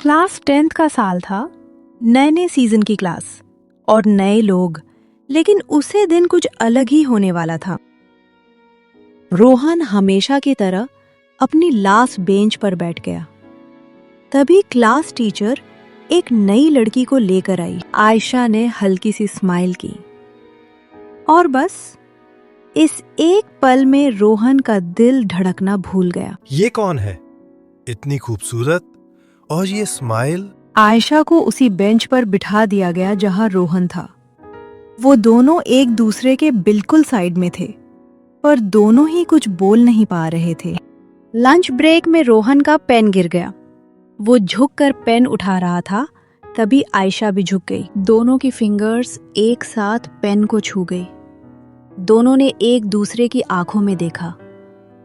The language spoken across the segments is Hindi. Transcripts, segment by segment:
क्लास 10th का साल था, नए नए सीजन की क्लास और नए लोग, लेकिन उसे दिन कुछ अलग ही होने वाला था। रोहन हमेशा की तरह अपनी लास्ट बेंच पर बैठ गया। तभी क्लास टीचर एक नई लड़की को लेकर आई। आयशा ने हल्की सी स्माइल की और बस इस एक पल में रोहन का दिल धड़कना भूल गया। ये कौन है? इतनी खूबसूरत और ये स्माइल। आयशा को उसी बेंच पर बिठा दिया गया जहां रोहन था। वो दोनों एक दूसरे के बिल्कुल साइड में थे, पर दोनों ही कुछ बोल नहीं पा रहे थे। लंच ब्रेक में रोहन का पेन गिर गया। वो झुककर पेन उठा रहा था, तभी आयशा भी झुक गई। दोनों की फिंगर्स एक साथ पेन को छू गई। दोनों ने एक दूसरे की आंखों में देखा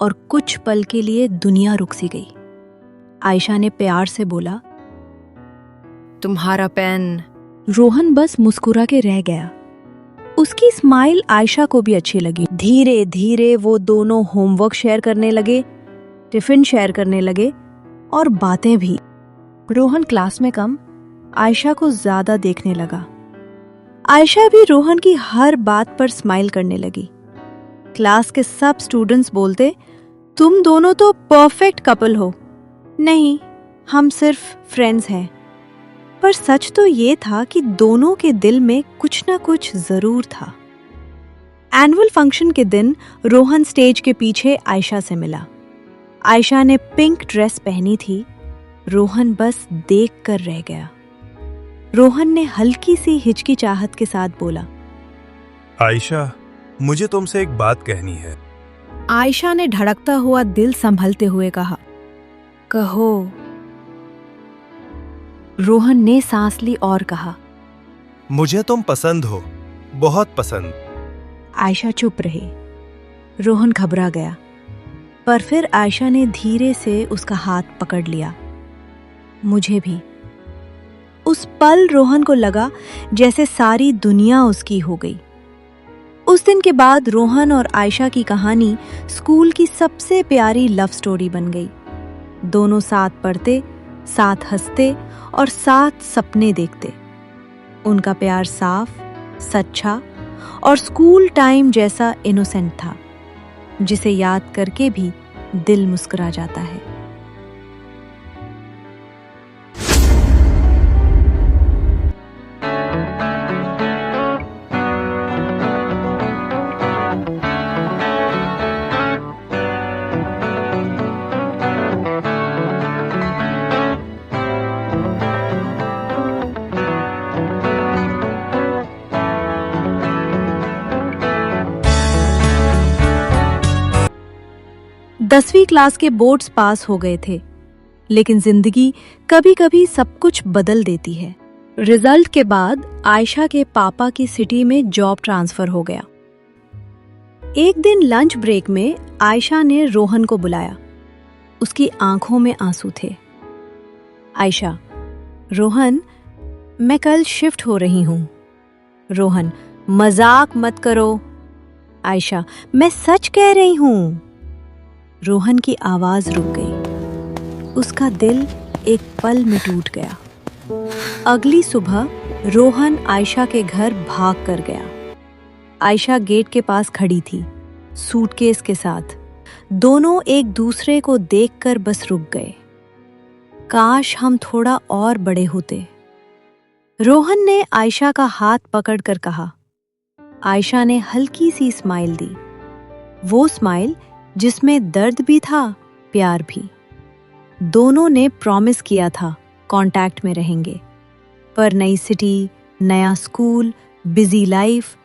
और कुछ पल के लिए दुनिया रुक सी गई। आयशा ने प्यार से बोला, तुम्हारा पेन। रोहन बस मुस्कुरा के रह गया। उसकी स्माइल आयशा को भी अच्छी लगी। धीरे धीरे वो दोनों होमवर्क शेयर करने लगे, टिफिन शेयर करने लगे और बातें भी। रोहन क्लास में कम, आयशा को ज्यादा देखने लगा। आयशा भी रोहन की हर बात पर स्माइल करने लगी। क्लास के सब स्टूडेंट्स बोलते, तुम दोनों तो परफेक्ट कपल हो। नहीं, हम सिर्फ फ्रेंड्स हैं। पर सच तो ये था कि दोनों के दिल में कुछ ना कुछ जरूर था। एनुअल फंक्शन के दिन रोहन स्टेज के पीछे आयशा से मिला। आयशा ने पिंक ड्रेस पहनी थी। रोहन बस देख कर रह गया। रोहन ने हल्की सी हिचकिचाहट के साथ बोला, आयशा, मुझे तुमसे एक बात कहनी है। आयशा ने धड़कता हुआ दिल संभलते हुए कहा, कहो। रोहन ने सांस ली और कहा, मुझे तुम पसंद हो, बहुत पसंद। आयशा चुप रही। रोहन घबरा गया, पर फिर आयशा ने धीरे से उसका हाथ पकड़ लिया। मुझे भी। उस पल रोहन को लगा जैसे सारी दुनिया उसकी हो गई। उस दिन के बाद रोहन और आयशा की कहानी स्कूल की सबसे प्यारी लव स्टोरी बन गई। दोनों साथ पढ़ते, साथ हंसते और साथ सपने देखते। उनका प्यार साफ, सच्चा और स्कूल टाइम जैसा इनोसेंट था, जिसे याद करके भी दिल मुस्कुरा जाता है। दसवीं क्लास के बोर्ड्स पास हो गए थे, लेकिन जिंदगी कभी कभी सब कुछ बदल देती है। रिजल्ट के बाद आयशा के पापा की सिटी में जॉब ट्रांसफर हो गया। एक दिन लंच ब्रेक में आयशा ने रोहन को बुलाया। उसकी आंखों में आंसू थे। आयशा, रोहन, मैं कल शिफ्ट हो रही हूं। रोहन, मजाक मत करो। आयशा, मैं सच कह रही हूं। रोहन की आवाज रुक गई। उसका दिल एक पल में टूट गया। अगली सुबह रोहन आयशा के घर भाग कर गया। आयशा गेट के पास खड़ी थी, सूटकेस के साथ। दोनों एक दूसरे को देखकर बस रुक गए। काश हम थोड़ा और बड़े होते। रोहन ने आयशा का हाथ पकड़कर कहा। आयशा ने हल्की सी स्माइल दी, वो स्माइल जिसमें दर्द भी था, प्यार भी। दोनों ने प्रॉमिस किया था कांटेक्ट में रहेंगे, पर नई सिटी, नया स्कूल, बिजी लाइफ,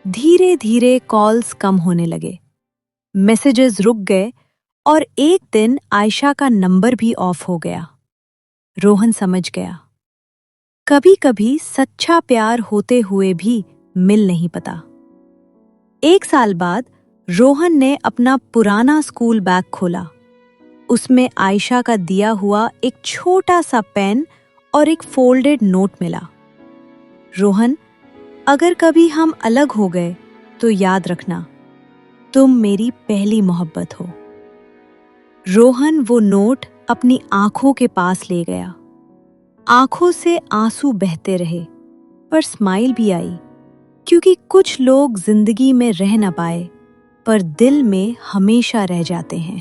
धीरे धीरे कॉल्स कम होने लगे, मैसेजेस रुक गए और एक दिन आयशा का नंबर भी ऑफ हो गया। रोहन समझ गया, कभी कभी सच्चा प्यार होते हुए भी मिल नहीं पाता। एक साल बाद रोहन ने अपना पुराना स्कूल बैग खोला। उसमें आयशा का दिया हुआ एक छोटा सा पेन और एक फोल्डेड नोट मिला। रोहन, अगर कभी हम अलग हो गए तो याद रखना, तुम मेरी पहली मोहब्बत हो। रोहन वो नोट अपनी आंखों के पास ले गया। आंखों से आंसू बहते रहे, पर स्माइल भी आई, क्योंकि कुछ लोग जिंदगी में रह न पाए पर दिल में हमेशा रह जाते हैं।